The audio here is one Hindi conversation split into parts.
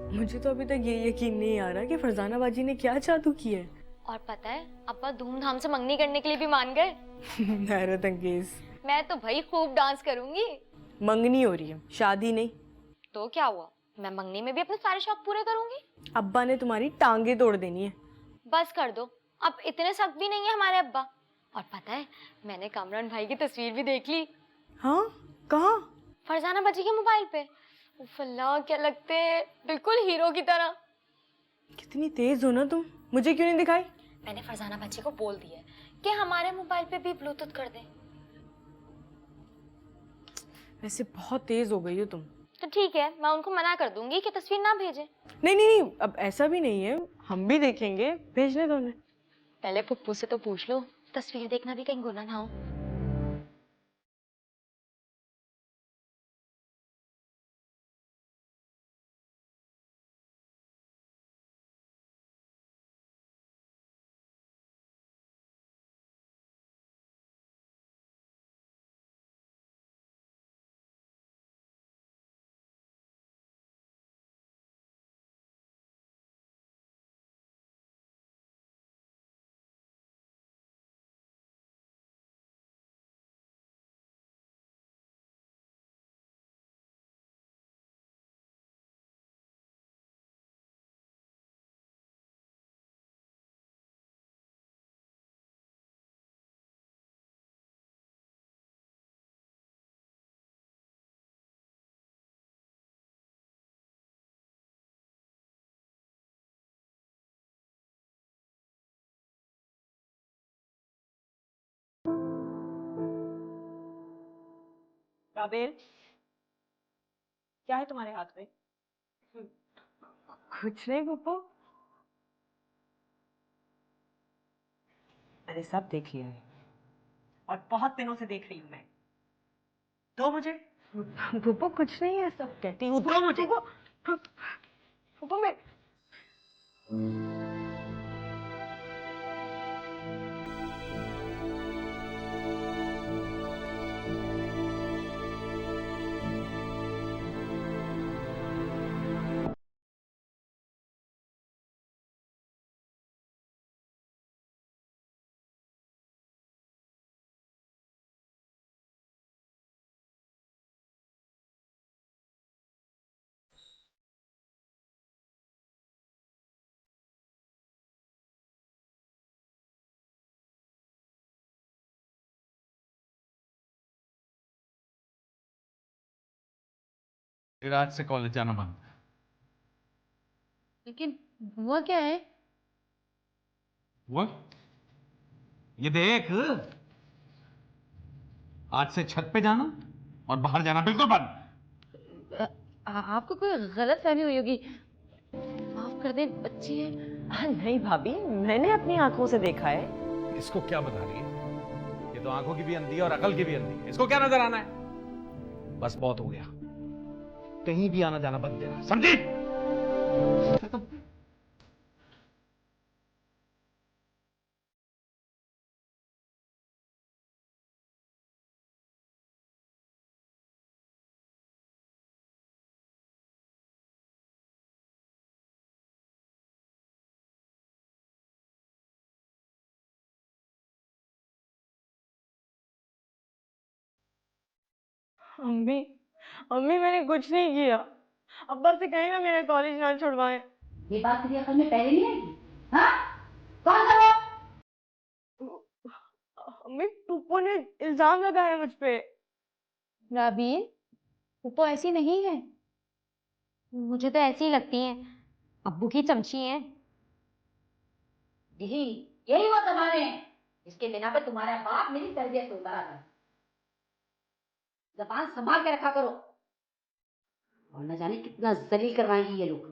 मुझे तो अभी तक ये यकीन नहीं आ रहा कि फरजाना बाजी ने क्या जादू किया है। और पता है अब्बा धूमधाम से मंगनी करने के लिए भी मान गए। हैरत अंगेज। मैं तो भाई खूब डांस करूंगी। मंगनी हो रही है, शादी नहीं। तो क्या हुआ, मैं मंगनी में भी अपने सारे शौक पूरे करूंगी। अब्बा ने तुम्हारी टांगे तोड़ देनी है। बस कर दो, अब इतने सख्त भी नहीं है हमारे अब्बा। और पता है मैंने कामरान भाई की तस्वीर भी देख ली। हाँ, कहाँ? फरजाना बाजी के मोबाइल पे। उफ अल्लाह, क्या लगते हैं बिल्कुल हीरो की तरह। कितनी तेज हो ना तुम, मुझे क्यों नहीं दिखाई? मैंने फरजाना बाजी को बोल दिया है कि हमारे मोबाइल पे भी ब्लूटूथ कर दें। वैसे बहुत तेज हो गई हो तुम। तो ठीक है, मैं उनको मना कर दूंगी कि तस्वीर ना भेजें। नहीं नहीं नहीं, अब ऐसा भी नहीं है, हम भी देखेंगे, भेजने दो उन्हें। पहले पप्पू से तो पूछ लो, तस्वीर देखना भी कहीं गुनाह ना हो। काबिल, क्या है तुम्हारे हाथ में? कुछ नहीं पप्पू। मैंने सब देख लिया है और बहुत दिनों से देख रही हूँ मैं। दो मुझे। पप्पू कुछ नहीं है, सब कहती हूँ दो मुझे। पप्पू मैं फिर आज से कॉलेज जाना बंद। लेकिन हुआ क्या है? वो ये देख, आज से छत पे जाना और बाहर जाना बिल्कुल बंद। आपको कोई गलत फहमी हुई होगी, माफ कर दे, बच्ची है। नहीं भाभी, मैंने अपनी आंखों से देखा है। इसको क्या बता रही है? ये तो आंखों की भी अंधी है और अकल की भी अंधी है। इसको क्या नजर आना है? बस बहुत हो गया, कहीं भी आना जाना बंद देना, समझी? अम्मी, अम्मी मैंने कुछ नहीं किया। अब्बा से कहीं ना मेरा कॉलेज ना छुड़वाएं। ये बात तेरी अकल में पहले नहीं आई? हाँ? कौन था वो? अम्मी, पप्पू ने इल्जाम लगाया मुझ पे। राबीर, वो ऐसी नहीं है। मुझे तो ऐसी ही लगती हैं, अब्बू की चमची हैं। यही यही वो जमाने हैं इसके बिना पे तुम्हारा बाप मेरी तरबियत होता रहा है। जबान संभाल के रखा करो, और न जाने कितना जलील करवाएंगे ये लोग।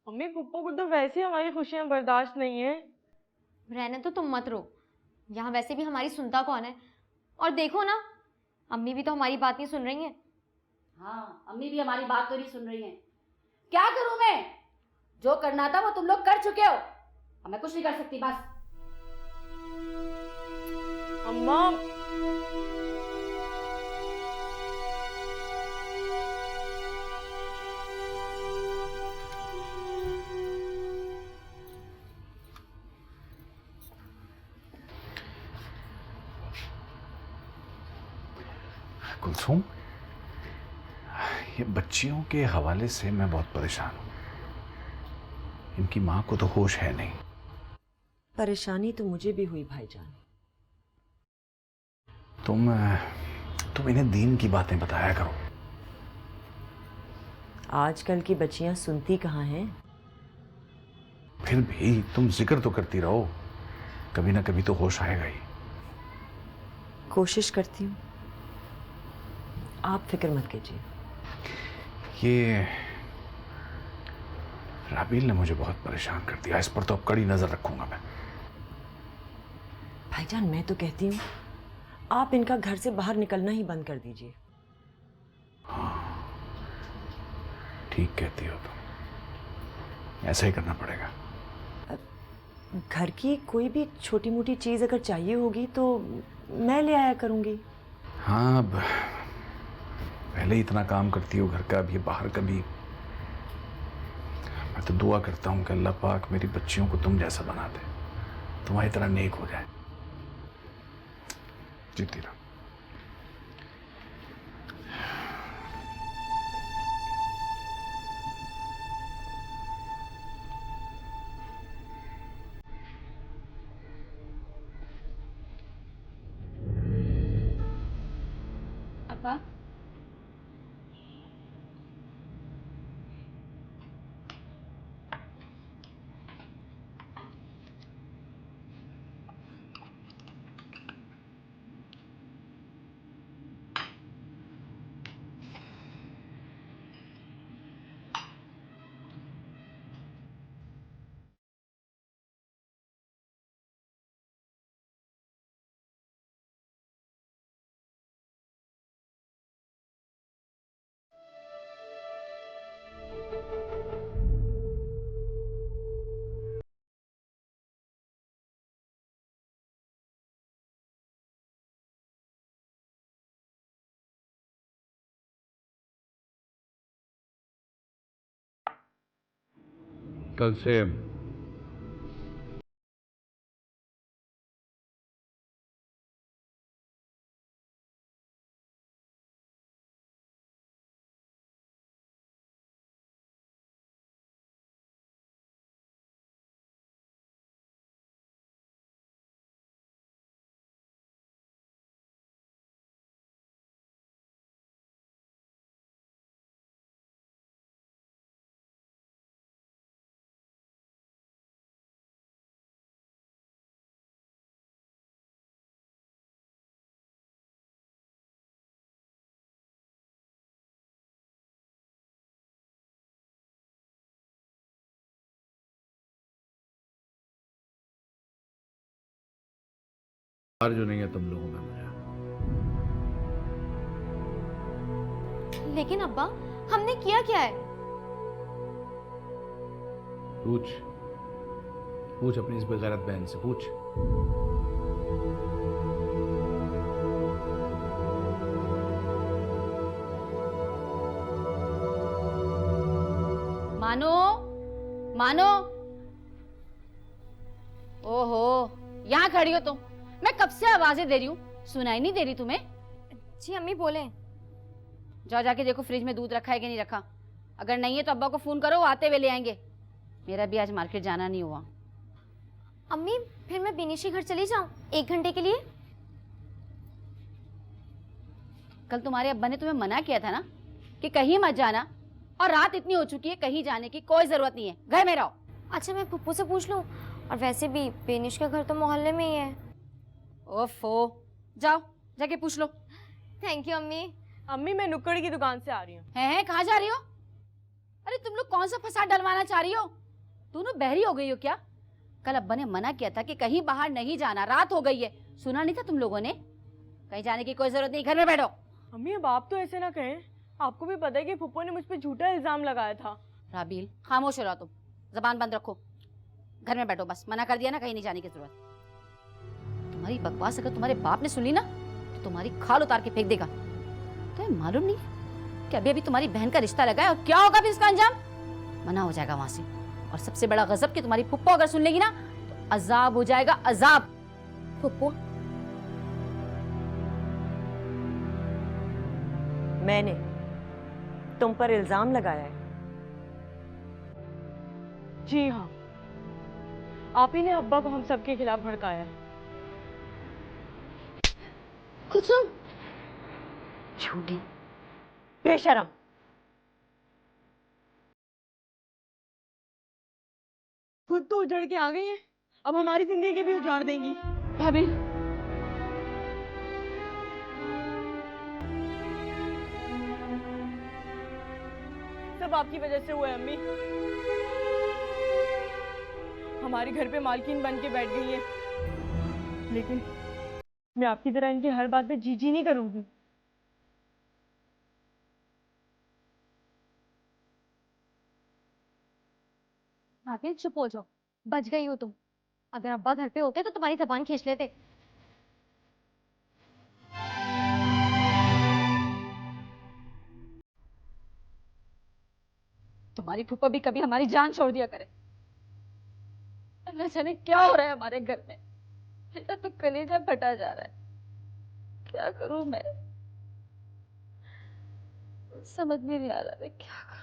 अम्मी, पप्पू को तो वैसे ही हमारी खुशियां बर्दाश्त नहीं है। रहने तो तुम मत रो, यहाँ वैसे भी हमारी सुनता कौन है। और देखो ना, अम्मी भी तो हमारी बात नहीं सुन रही हैं। हाँ, अम्मी भी हमारी बात तो नहीं सुन रही हैं। क्या करूं मैं? जो करना था वो तुम लोग कर चुके हो, अब मैं कुछ नहीं कर सकती। बस अम्मा, कुलसुम, ये बच्चियों के हवाले से मैं बहुत परेशान हूं। इनकी मां को तो होश है नहीं। परेशानी तो मुझे भी हुई भाईजान। तुम इन्हें दीन की बातें बताया करो। आजकल की बच्चियां सुनती कहाँ हैं? फिर भी तुम जिक्र तो करती रहो, कभी ना कभी तो होश आएगा ही। कोशिश करती हूँ, आप फिक्र मत कीजिए। ये राबील ने मुझे बहुत परेशान कर दिया, इस पर तो अब कड़ी नजर रखूंगा मैं। भाईजान मैं तो कहती हूँ आप इनका घर से बाहर निकलना ही बंद कर दीजिए। ठीक कहती हो तुम, ऐसा ही करना पड़ेगा। घर की कोई भी छोटी मोटी चीज अगर चाहिए होगी तो मैं ले आया करूंगी। हाँ, अब पहले इतना काम करती हो घर का, अब ये बाहर का भी। मैं तो दुआ करता हूँ कि अल्लाह पाक मेरी बच्चियों को तुम जैसा बना दे, तुम्हारी तरह नेक हो जाए। जीती रहो। अब्बा, कल से जो नहीं है तुम लोगों में मुझे। लेकिन अब्बा, हमने किया क्या है? पूछ पूछ अपनी इस बेगैरत बहन से पूछ। मानो, मानो। ओहो, यहाँ खड़ी हो तुम। मैं कब से आवाजें दे रही हूँ, सुनाई नहीं दे रही तुम्हें? जी अम्मी बोले। जाओ जाके देखो फ्रिज में दूध रखा है कि नहीं रखा। अगर नहीं है तो अब्बा को फोन करो, वो आते हुए ले आएंगे। मेरा भी आज मार्केट जाना नहीं हुआ। अम्मी फिर मैं बिनिश के घर चली जाऊं 1 घंटे के लिए? कल तुम्हारे अब्बा ने तुम्हें मना किया था ना कि कहीं मत जाना, और रात इतनी हो चुकी है, कहीं जाने की कोई जरूरत नहीं है, घर में रहो। अच्छा मैं पप्पू से पूछ लूं, और वैसे भी बिनिश का घर तो मोहल्ले में ही है। ओफो, जाओ जाके पूछ लो। थैंक यू अम्मी। अम्मी मैं नुक्कड़ की दुकान से आ रही हूँ। हैं, कहाँ जा रही हो? अरे तुम लोग कौन सा फसाद डलवाना चाह रही हो? दोनों बहरी हो गई हो क्या? कल अब्बा ने मना किया था कि कहीं बाहर नहीं जाना, रात हो गई है। सुना नहीं था तुम लोगों ने? कहीं जाने की कोई जरूरत नहीं, घर में बैठो। अम्मी अब आप तो ऐसे ना कहें, आपको भी पता है कि फुप्पो ने मुझ पे झूठा इल्जाम लगाया था। राबील, खामोश रहो तुम, जबान बंद रखो, घर में बैठो बस। मना कर दिया ना, कहीं नहीं जाने की जरूरत। तुम्हारी बकवास अगर तुम्हारे बाप ने सुनी ना तो तुम्हारी खाल उतार के फेंक देगा। तुम्हें मालूम नहीं कि अभी अभी तुम्हारी बहन का रिश्ता लगा है, और क्या होगा फिर इसका अंजाम? मना हो जाएगा वहां से। और सबसे बड़ा गजब कि तुम्हारी फुप्पो अगर सुन लेगी ना तो अजाब हो जाएगा, अजाब। फुप्पो, मैंने तुम पर इल्जाम लगाया है। जी हाँ, आप ही ने अब्बा को हम सबके खिलाफ भड़काया है। कुसुम, झूठी, बेशरम। खुद तो उजड़ के आ गई हैं, अब हमारी जिंदगी भी उजाड़ देंगी। भाभी, सब आपकी वजह से हुआ है अम्मी। हमारे घर पे मालकिन बन के बैठ गई है, लेकिन मैं आपकी तरह इनकी हर बात पे जी नहीं करूंगी। भाभी चुप हो जाओ, बच गई हो तुम। अगर अब्बा घर पे होते तो तुम्हारी जबान खींच लेते। तुम्हारी फूफा भी कभी हमारी जान छोड़ दिया करे। न जाने क्या हो रहा है हमारे घर में, मेरा तो कलेजा फटा जा रहा है। क्या करूं मैं, समझ में नहीं आ रहा मैं क्या करूं।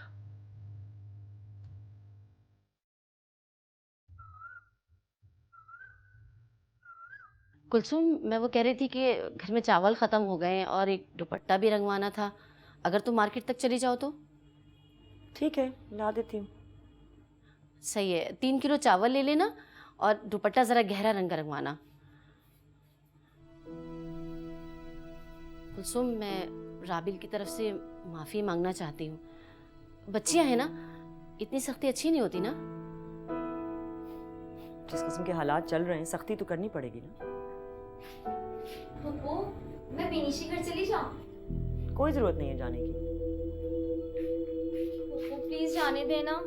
कुलसुम, मैं वो कह रही थी कि घर में चावल ख़त्म हो गए हैं और एक दुपट्टा भी रंगवाना था। अगर तुम मार्केट तक चली जाओ तो। ठीक है, ला देती हूँ। सही है, 3 किलो चावल ले लेना और दुपट्टा ज़रा गहरा रंग का रंगवाना। कुलसुम, मैं राबिल की तरफ से माफ़ी मांगना चाहती हूँ। बच्चियाँ हैं ना, इतनी सख्ती अच्छी नहीं होती ना। जिस किस्म के हालात चल रहे हैं, सख्ती तो करनी पड़ेगी ना। फुप्पो, मैं बिनीशी घर चली जाऊं? कोई जरूरत नहीं है जाने की। फुप्पो प्लीज जाने देना।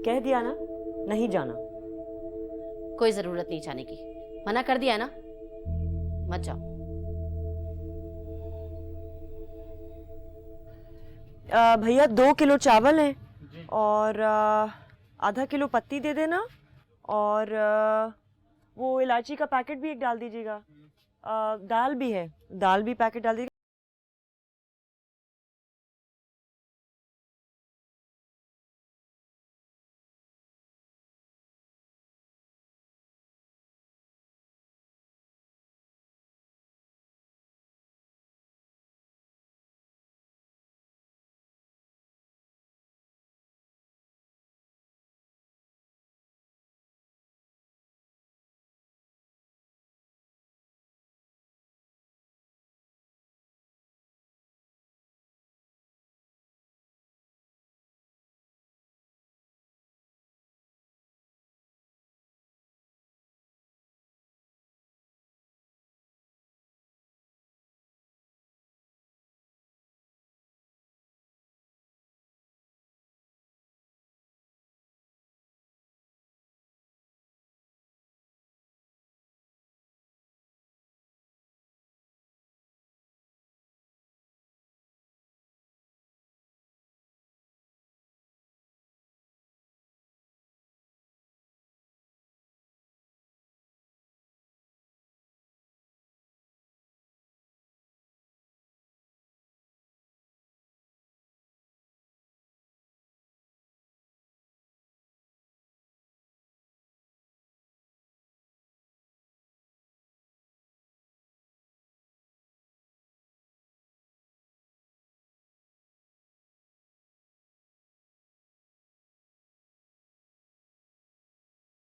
कह दिया ना, नहीं जाना। कोई ज़रूरत नहीं जाने की, मना कर दिया है ना, मत जाओ। भैया 2 किलो चावल हैं और आधा किलो पत्ती दे देना, और वो इलायची का पैकेट भी एक डाल दीजिएगा। दाल भी है, दाल भी पैकेट डाल दीजिएगा।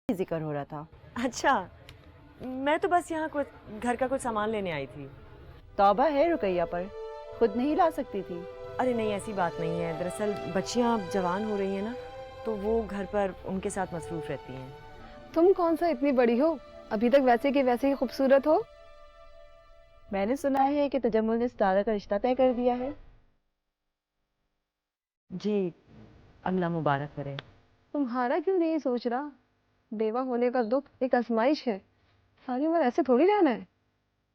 जिक्र हो रहा था। अच्छा, मैं तो बस यहाँ कुछ घर का कुछ सामान लेने आई थी। तौबा है रुकैया पर, खुद नहीं ला सकती थी? अरे नहीं, ऐसी बात नहीं है। दरअसल बच्चियाँ अब जवान हो रही हैं ना, तो वो घर पर उनके साथ मसरूफ रहती हैं। तुम कौन सा इतनी बड़ी हो, अभी तक वैसे की वैसे ही खूबसूरत हो। मैंने सुना है कि तजम्मुल ने सितारा का रिश्ता तय कर दिया है। जी, अल्लाह मुबारक करे। तुम्हारा क्यों नहीं सोच रहा? बेवा होने का दुख एक आजमाइश है, सारी उम्र ऐसे थोड़ी रहना है।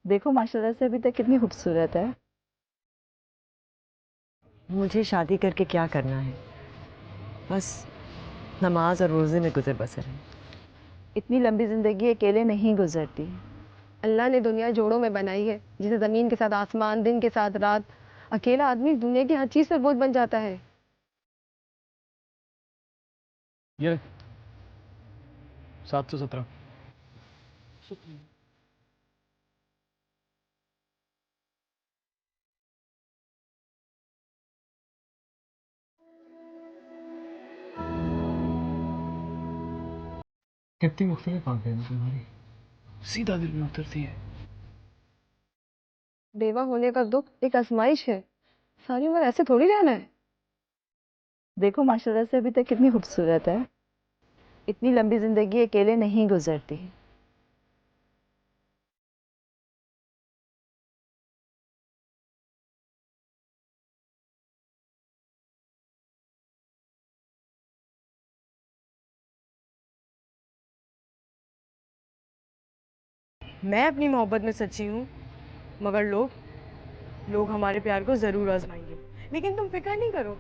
देखो माशाल्लाह से अभी तक कितनी खूबसूरत है। मुझे शादी करके क्या करना है, बस नमाज और रोज़े में गुजर बसर है। इतनी लंबी जिंदगी अकेले नहीं गुजरती। अल्लाह ने दुनिया जोड़ों में बनाई है, जिसे ज़मीन के साथ आसमान, दिन के साथ रात, अकेला आदमी दुनिया की हर चीज पर बोझ बन जाता है। ये 717। कितनी मुख्तलिफ आंखें हैं तुम्हारी, सीधा दिल में उतरती है। बेवा होने का दुख एक आजमाइश है, सारी उम्र ऐसे थोड़ी रहना है। देखो माशाल्लाह से अभी तक कितनी खूबसूरत है। इतनी लंबी जिंदगी अकेले नहीं गुजरती। मैं अपनी मोहब्बत में सच्ची हूँ, मगर लोग हमारे प्यार को जरूर आजमाएंगे, लेकिन तुम फिक्र नहीं करो।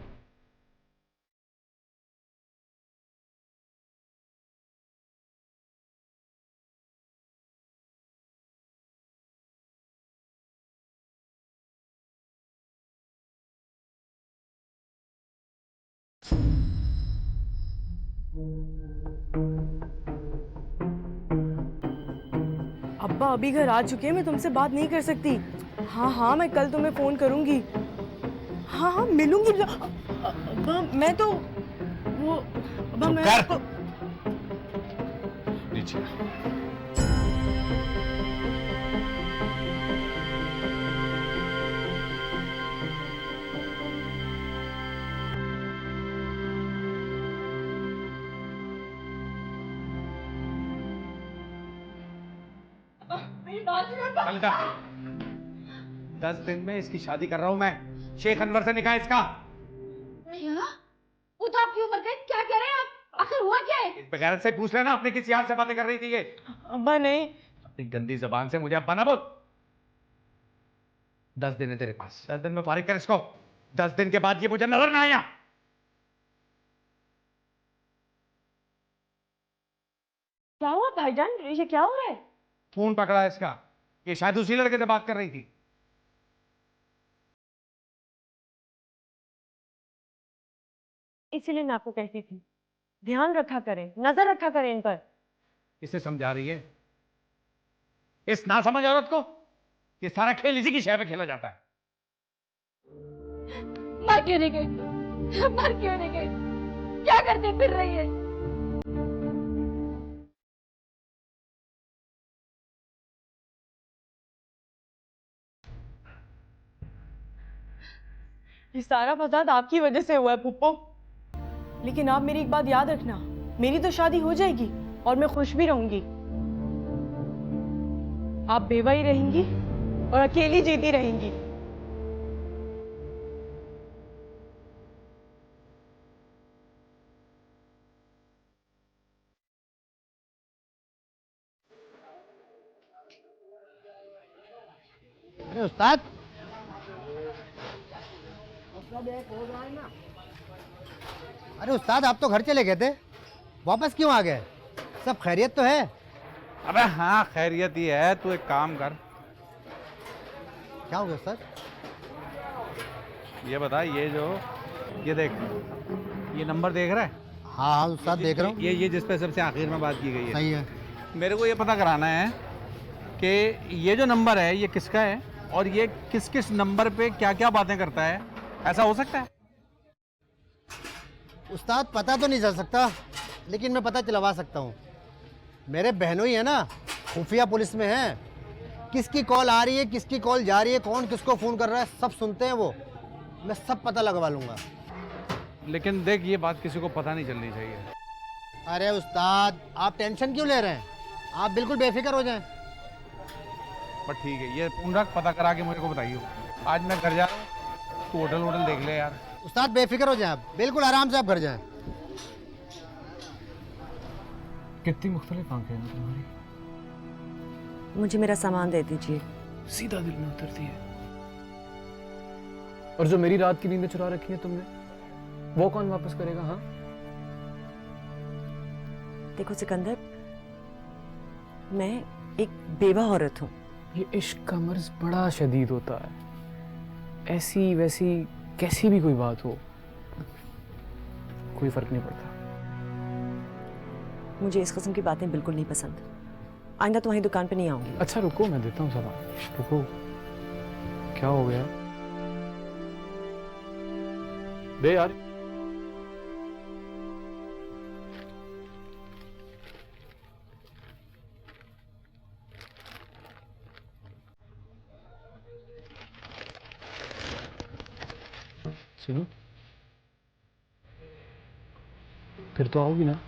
अब्बा अभी घर आ चुके हैं, मैं तुमसे बात नहीं कर सकती। हाँ हाँ, मैं कल तुम्हें फोन करूंगी। हाँ हाँ मिलूंगी। अब्बा मैं तो वो अब्बा मैं आपको नीचे ललिता, 10 दिन में इसकी शादी कर रहा हूं मैं। शेख अनवर से निकाह इसका। वो तो आपकी उम्र का, क्या कह रहे हैं आप? आखिर हुआ क्या है? इस बगैरत से पूछ लेना, अपने किसी यार से बातें कर रही थी ये। अब्बा नहीं। अपनी गंदी जबान से मुझे अब्बा ना बोल। 10 दिन है तेरे पास, 10 दिन में फारिग कर इसको। 10 दिन के बाद ये मुझे नजर ना आया। क्या हुआ भाईजान, ये क्या हो रहा है? फोन पकड़ा है इसका, ये शायद उसी लड़के से बात कर रही थी। इसीलिए मैं आपको कहती थी, ध्यान रखा करें, नजर रखा करें इन पर। इसे समझा रही है इस नासमझ औरत को? ये सारा खेल इसी की शय में खेला जाता है। मर क्यों नहीं गई? मर क्यों नहीं गई? क्या करते फिर रही है? ये सारा फसाद आपकी वजह से हुआ है पुप्पो। लेकिन आप मेरी एक बात याद रखना, मेरी तो शादी हो जाएगी और मैं खुश भी रहूंगी। आप बेवा ही रहेंगी और अकेली जीती रहेंगी। अरे उस्ताद, अरे उस्ताद आप तो घर चले गए थे, वापस क्यों आ गए? सब खैरियत तो है? अबे हाँ खैरियत ही है। तू एक काम कर, क्या हो गया उस्ताद? ये बता, ये देख, ये नंबर देख रहा है? हाँ हाँ उस्ताद देख रहा हूँ। ये जिस पे सबसे आखिर में बात की गई है। सही है। मेरे को ये पता कराना है कि ये जो नंबर है ये किसका है और ये किस किस नंबर पे क्या क्या बातें करता है। ऐसा हो सकता है? उस्ताद पता तो नहीं चल सकता, लेकिन मैं पता चलवा सकता हूँ। मेरे बहनों ही है ना, खुफिया पुलिस में है। किसकी कॉल आ रही है, किसकी कॉल जा रही है, कौन किसको फ़ोन कर रहा है, सब सुनते हैं वो। मैं सब पता लगवा लूँगा। लेकिन देख, ये बात किसी को पता नहीं चलनी चाहिए। अरे उस्ताद आप टेंशन क्यों ले रहे हैं? आप बिल्कुल बेफिक्र हो जाएं। बट ठीक है, ये फोन रख, पता करा के मुझे को बताइए। आज मैं घर जा रहा हूँ, तू होटल वोटल देख ले यार। उस्ताद बेफिक्र हो जाएं आप, बिल्कुल आराम से आप घर जाएं। कितनी मुख्तलिफ आंखें हैं तुम्हारी, मुझे मेरा सामान दे दीजिए। सीधा दिल में उतरती है। और जो मेरी रात की नींदें चुरा रखी है तुमने, वो कौन वापस करेगा? हाँ देखो सिकंदर, मैं एक बेवा औरत हूँ। ये इश्क का मर्ज बड़ा शदीद होता है। ऐसी वैसी कैसी भी कोई बात हो, कोई फर्क नहीं पड़ता। मुझे इस किस्म की बातें बिल्कुल नहीं पसंद। आइंदा तुम्हारी दुकान पे नहीं आऊंगी। अच्छा रुको, मैं देता हूँ सलाह। रुको, क्या हो गया? दे यार। सुनो, फिर तो आओगी ना?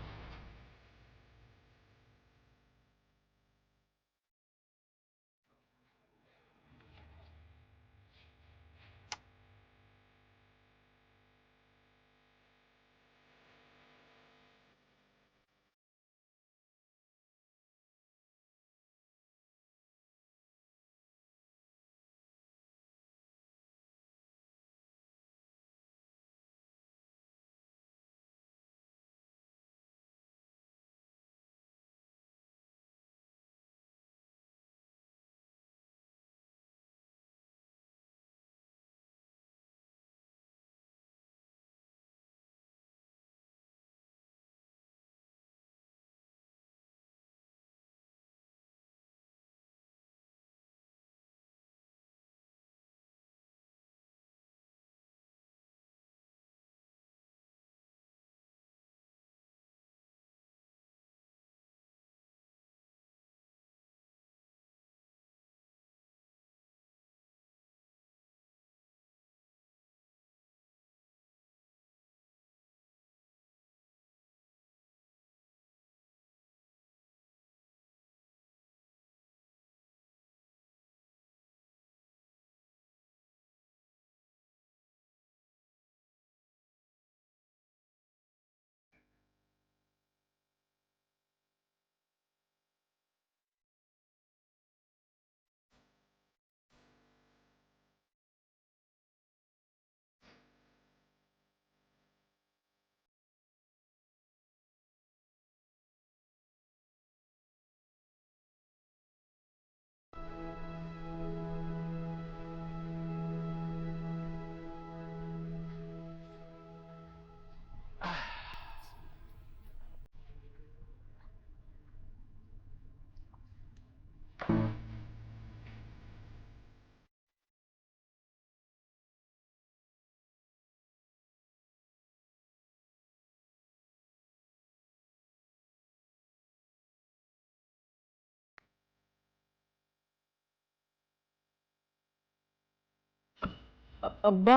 अब्बा,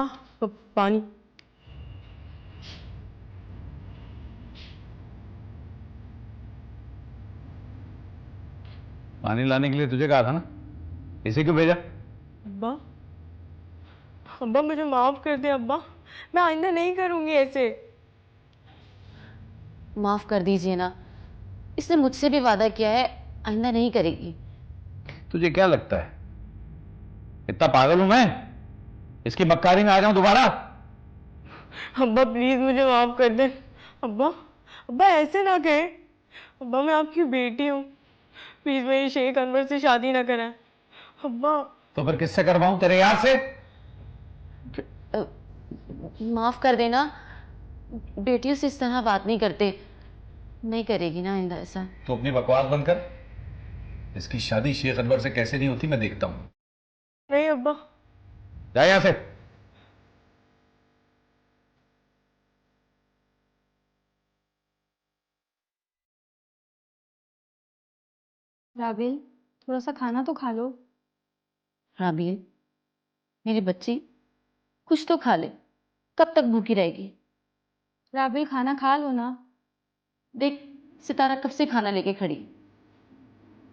पानी। पानी लाने के लिए तुझे कहा था ना, इसे क्यों भेजा? अब्बा, अब्बा मुझे माफ कर दे अब्बा, मैं आइंदा नहीं करूंगी ऐसे। माफ कर दीजिए ना, इसने मुझसे भी वादा किया है आइंदा नहीं करेगी। तुझे क्या लगता है इतना पागल हूं मैं, इसकी मक्कारी में आ जाऊं दोबारा? अब्बा प्लीज मुझे माफ कर दे। अब्बा, अब्बा ऐसे ना कहे। अब्बा मैं आपकी बेटी हूँ, प्लीज मेरी शेख अनवर से शादी ना कराएं। अब्बा। तो फिर किससे करवाऊं, तेरे यार से? माफ कर देना, बेटियों से इस तरह बात नहीं करते। नहीं करेगी ना आइंदा ऐसा। तो अपनी बकवास बंद कर, इसकी शादी शेख अनवर से कैसे नहीं होती मैं देखता हूं। नहीं अब्बा। जा यहां से। राबिल, थोड़ा सा खाना तो खा लो। राबिल, मेरी बच्ची कुछ तो खा ले, कब तक भूखी रहेगी? राबिल खाना खा लो ना। देख, सितारा कब से खाना लेके खड़ी,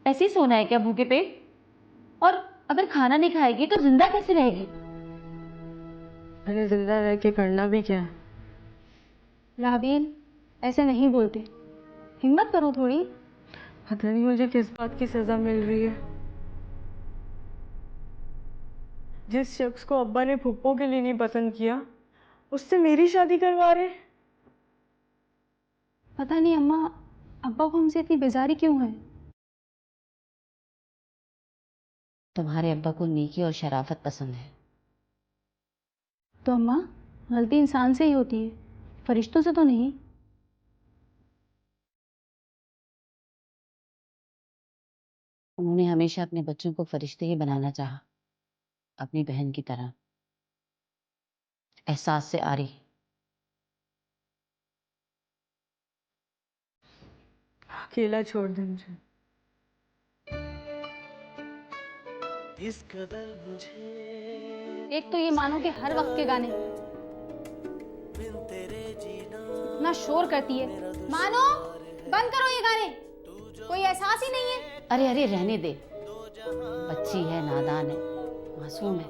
ऐसे ही सोना है क्या भूखे पेट? और अगर खाना नहीं खाएगी तो जिंदा कैसे रहेगी? मैंने जिंदा रह के करना भी क्या है? राबिल ऐसे नहीं बोलते, हिम्मत करो थोड़ी। पता नहीं मुझे किस बात की सजा मिल रही है। जिस शख्स को अब्बा ने फुप्पो के लिए नहीं पसंद किया, उससे मेरी शादी करवा रहे। पता नहीं अम्मा, अब्बा को हमसे इतनी बेजारी क्यों है? तुम्हारे अब्बा को नेकी और शराफत पसंद है, तो अम्मा, गलती इंसान से ही होती है, फरिश्तों से तो नहीं। उन्होंने हमेशा अपने बच्चों को फरिश्ते ही बनाना चाहा, अपनी बहन की तरह। एहसास से आ रही। अकेला छोड़ दे मुझे। एक तो ये मानो कि हर वक्त के गाने इतना शोर करती है। मानो, बंद करो ये गाने, कोई एहसास ही नहीं है। अरे अरे रहने दे, बच्ची है, नादान है, मासूम है,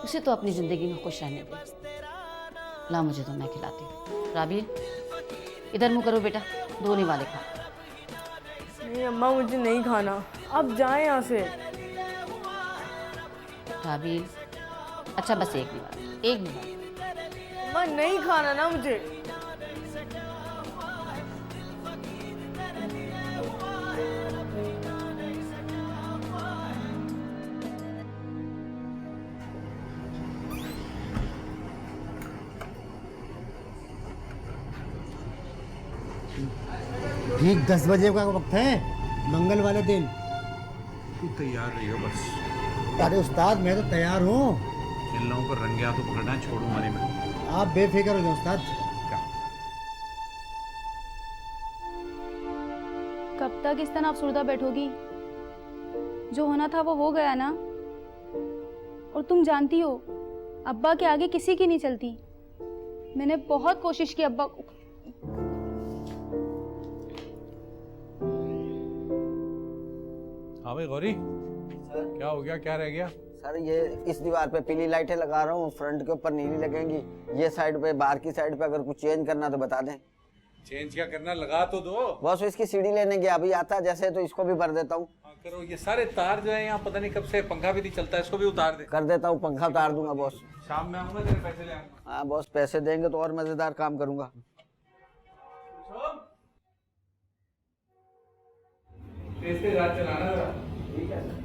उसे तो अपनी जिंदगी में खुश रहने दे। ला मुझे तो, मैं खिलाती हूँ। राबील, इधर मुंह करो बेटा, दो निवाले खा। नहीं अम्मा, मुझे नहीं खाना, आप जाएं यहाँ से। राबील, अच्छा बस एक निवाला, एक निवाला। अम्मा नहीं खाना ना मुझे। ठीक 10 बजे का वक्त है, मंगल वाले दिन। तू तैयार रही हो बस। अरे उस्ताद, मैं तो तैयार हूँ। इन लोगों को रंगे हाथों पकड़ना छोड़ूंगा नहीं मैं। आप बेफिक्र हो जाओ उस्ताद। कब तक इस तरह अफसुर्दा बैठोगी? जो होना था वो हो गया ना। और तुम जानती हो, अब्बा के आगे किसी की नहीं चलती। मैंने बहुत कोशिश की अब्बा को। हाँ भाई गौरी, क्या हो गया, क्या रह गया? सर ये इस दीवार पे पीली लाइटें लगा रहा हूँ, फ्रंट के ऊपर नीली लगेंगी। ये साइड पे, बाहर की साइड पे अगर कुछ चेंज करना तो बता दें। चेंज क्या करना, लगा तो दो। बस इसकी सीढ़ी लेने गया, अभी आता है जैसे, तो इसको भी भर देता हूँ। हाँ, करो। ये सारे तार जो है यहाँ, पता नहीं कब से पंखा भी नहीं चलता, इसको भी उतार दे। कर देता हूँ, पंखा उतार दूंगा बॉस। शाम में आऊंगा, तेरे पैसे ले आऊंगा। हाँ बॉस, पैसे देंगे तो और मजेदार काम करूंगा। तेज तेज हाथ चलाना जरा। ठीक है सर।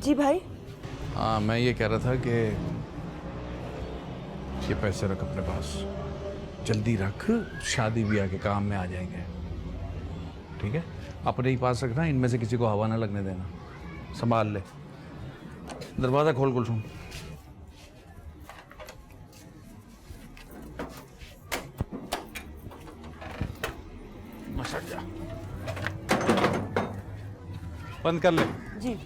जी भाई। हाँ, मैं ये कह रहा था कि ये पैसे रख अपने पास, जल्दी रख, शादी ब्याह के काम में आ जाएंगे। ठीक है, अपने ही पास रखना, इनमें से किसी को हवा ना लगने देना, संभाल ले। दरवाजा खोल कुलसुम। मसट जा, बंद कर ले। जी।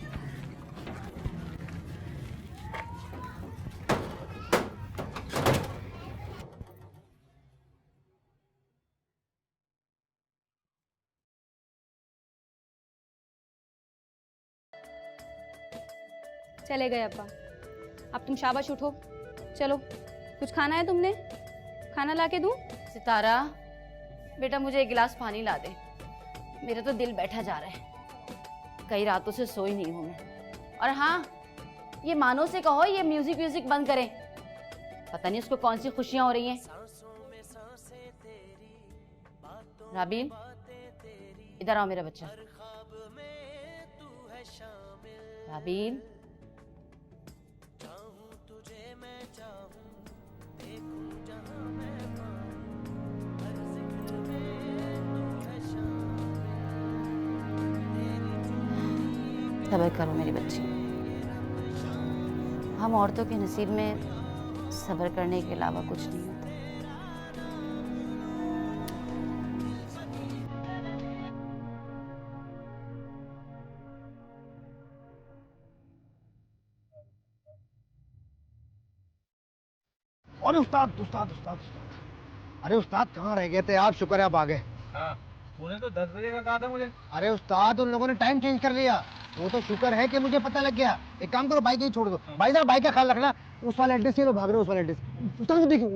चले गए अब्बा। अब तुम शाबाश उठो, चलो। कुछ खाना है तुमने? खाना ला के दूं? सितारा, बेटा मुझे एक गिलास पानी ला दे, मेरा तो दिल बैठा जा रहा है, कई रातों से सोई नहीं हूं मैं। और हाँ, ये मानो से कहो ये म्यूजिक बंद करें, पता नहीं उसको कौन सी खुशियां हो रही हैं। राबील, इधर आओ मेरा बच्चा। राबील, सब्र करो मेरी बच्ची, हम औरतों के नसीब में सब्र करने के अलावा कुछ नहीं होता। अरे उस्ताद उस्ताद उस्ताद उस्ताद, अरे उस्ताद कहाँ रह गए थे आप? शुक्र है आप आ गए। हाँ, तूने तो 10 बजे का कहा था मुझे। अरे उस्ताद, उन लोगों ने टाइम चेंज कर लिया। वो तो शुक्र है कि मुझे पता लग गया। एक काम करो, बाइक ही छोड़ दो। भाई साहब, बाइक का ख्याल रखना। उस वाले एड्रेस से लोग भाग रहे हो, उस वाले एड्रेस। उस्ताद देखिए।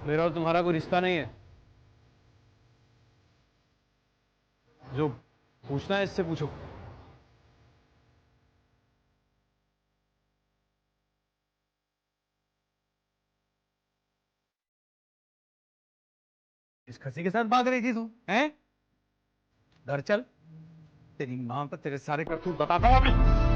मेरा और तुम्हारा कोई रिश्ता नहीं है। जो पूछना है इससे पूछो। इस खसी के साथ भाग रही थी तू, हैं? घर चल, तेरी मां को तेरे सारे करतूत बताता हूं मैं।